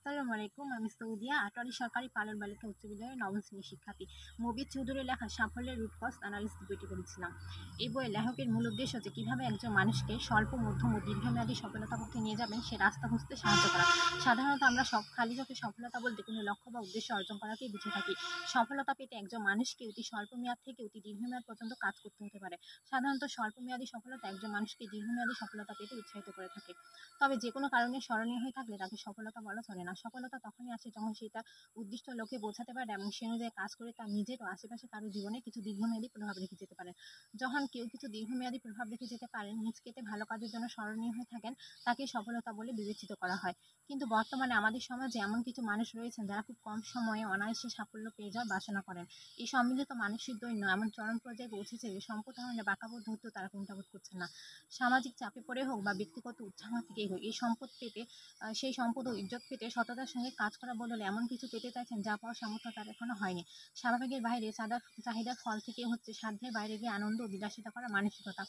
আসসালামু আলাইকুম। আমি সৌদিয়া আটোয়ারি সরকারি পালন বালিকা উচ্চ বিদ্যালয়ের নবম শ্রেণীর শিক্ষার্থী। মবিদ চৌধুরীর লেখা সাফল্যের রুট কজ অ্যানালিসিস বইটি পড়েছিলাম। এই বইয়ের লেখকের মূল উদ্দেশ্য হচ্ছে কীভাবে একজন মানুষকে স্বল্প, মধ্যম ও দীর্ঘমেয়াদী সফলতা পথে নিয়ে যাবেন সে রাস্তা খুঁজতে সাহায্য করা। সাধারণত আমরা খালি চোখে সফলতা বলতে কোনো লক্ষ্য বা উদ্দেশ্য অর্জন করাকেই বুঝে থাকি। সফলতা পেতে একজন মানুষকে অতি স্বল্প মেয়াদ থেকে অতি দীর্ঘমেয়াদ পর্যন্ত কাজ করতে হতে পারে। সাধারণত স্বল্পমেয়াদী সফলতা একজন মানুষকে দীর্ঘমেয়াদী সফলতা পেতে উৎসাহিত করে থাকে। তবে যে কোনো কারণে স্মরণীয় হয়ে থাকলে তাকে সফলতা বলা চলে না। সফলতা তখনই আসে যখন সে তার উদ্দিষ্ট লক্ষ্যে পৌঁছাতে পারে এবং সে অনুযায়ী কাজ করে তার নিজের ও আশেপাশে কারো জীবনে কিছু দীর্ঘমেয়াদী প্রভাব রেখে যেতে পারে। যখন কেউ কিছু দীর্ঘমেয়াদী প্রভাব রেখে যেতে পারেন, নিজ কেতে ভালো কাজের জন্য স্মরণীয় হয়ে থাকেন, তাকে সফলতা বলে বিবেচিত করা হয়। কিন্তু বর্তমানে আমাদের সমাজে এমন কিছু মানুষ রয়েছেন যারা খুব কম সময়ে অনায়াসে সাফল্য পেয়ে যাওয়ার বাসনা করেন। এই সম্মিলিত মানসিক দৈন্য এমন চরম পর্যায়ে পৌঁছেছে যে সম্পদ আহরণে বাঁকাবোধ হতেও তারা কুণ্ঠাবোধ করছে না। সামাজিক চাপে পড়ে হোক বা ব্যক্তিগত উৎসাহ থেকেই হোক, এই সম্পদ পেতে সেই সম্পদ ও ইজ্জত পেতে সততার সঙ্গে কাজ করা বদলে এমন কিছু পেতে চাইছেন যা পাওয়ার সামর্থ্য তার এখনো হয়নি। স্বাভাবিকের বাইরে চাহিদার ফল থেকে হচ্ছে সাধ্যের বাইরে গিয়ে আনন্দ ও বিলাসিতা করা মানসিকতা।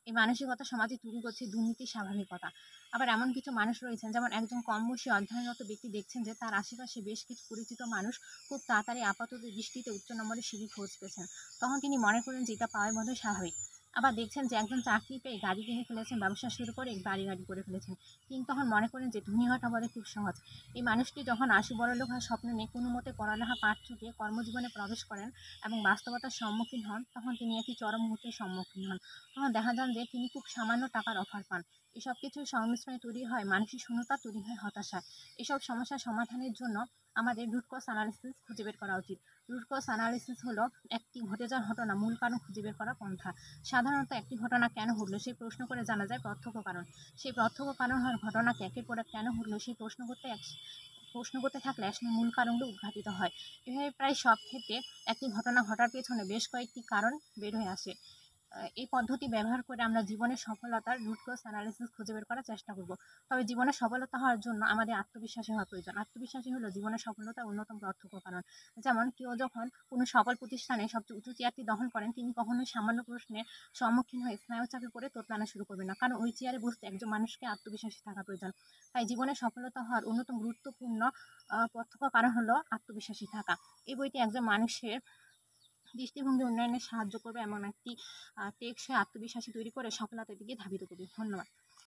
এই মানসিকতা সমাজে তৈরি করছে দুর্নীতির স্বাভাবিকতা। আবার এমন কিছু মানুষ রয়েছেন, যেমন একজন কম বয়সী অধ্যয়নরত ব্যক্তি দেখছেন যে তার আশেপাশে বেশ কিছু পরিচিত মানুষ খুব তাড়াতাড়ি আপাতত দৃষ্টিতে উচ্চ নম্বরের সিঁড়ি খোঁজ পেয়েছেন। তখন তিনি মনে করেন যে এটা পাওয়ার বোধহয় স্বাভাবিক। আবার দেখছেন যে একজন চাকরি পেয়ে গাড়ি কিনে ফেলেছেন, ব্যবসা শুরু করে গাড়ি করে ফেলেছেন। তিনি তখন মনে করেন যে ধনী হওয়াটা বোধহয় খুব সহজ। এই মানুষটি যখন আশু বড়লোক হওয়ার স্বপ্ন নিয়ে কোনো মতে পড়ালেখা পাঠ চুকিয়ে কর্মজীবনে প্রবেশ করেন এবং বাস্তবতার সম্মুখীন হন, তখন তিনি একটি চরম মুহূর্তের সম্মুখীন হন। তখন দেখা যান যে তিনি খুব সামান্য টাকার অফার পান। এসব কিছুর সংমিশ্রণে তৈরি হয় মানসিক শূন্যতা, তৈরি হয় হতাশা। এসব সমস্যার সমাধানের জন্য আমাদের রুট কজ অ্যানালিসিস খুঁজে বের করা উচিত। রুট কজ অ্যানালিসিস হলো একটি ঘটে যাওয়া ঘটনা মূল কারণ খুঁজে বের করা পন্থা। সাধারণত একটি ঘটনা কেন ঘটলো সেই প্রশ্ন করে জানা যায় প্রত্যক্ষ কারণ। সেই প্রত্যক্ষ কারণ হওয়ার ঘটনাকে একের পর এক কেন ঘটলো সেই প্রশ্ন করতে থাকলে আসলে মূল কারণগুলো উদ্ঘাটিত হয়। এভাবে প্রায় সব ক্ষেত্রে একটি ঘটনা ঘটার পেছনে বেশ কয়েকটি কারণ বের হয়ে আসে। এই পদ্ধতি ব্যবহার করে আমরা জীবনের সফলতার রুট কজ অ্যানালিসিস খুঁজে বের করার চেষ্টা করব। তবে জীবনে সফলতা হওয়ার জন্য আমাদের আত্মবিশ্বাসী হওয়া প্রয়োজন। আত্মবিশ্বাসী হলো জীবনের সফলতার অন্যতম প্রত্যক্ষ কারণ। যেমন কেউ যখন কোনো সফল প্রতিষ্ঠানে সবচেয়ে উঁচু চেয়ারটি দখল করেন, তিনি কখনোই সামান্য প্রশ্নের সম্মুখীন হয়ে স্নায়ুচাপে পড়ে তোতলানো শুরু করবেন না, কারণ ওই চেয়ারে বসতে একজন মানুষকে আত্মবিশ্বাসী থাকা প্রয়োজন। তাই জীবনে সফলতা হওয়ার অন্যতম গুরুত্বপূর্ণ প্রত্যক্ষ কারণ হলো আত্মবিশ্বাসী থাকা। এই বইটি একজন মানুষের দৃষ্টিভঙ্গি উন্নয়নে সাহায্য করবে, এমন একটি টেকসই আত্মবিশ্বাসী তৈরি করে সফলতার দিকে ধাবিত করবে। ধন্যবাদ।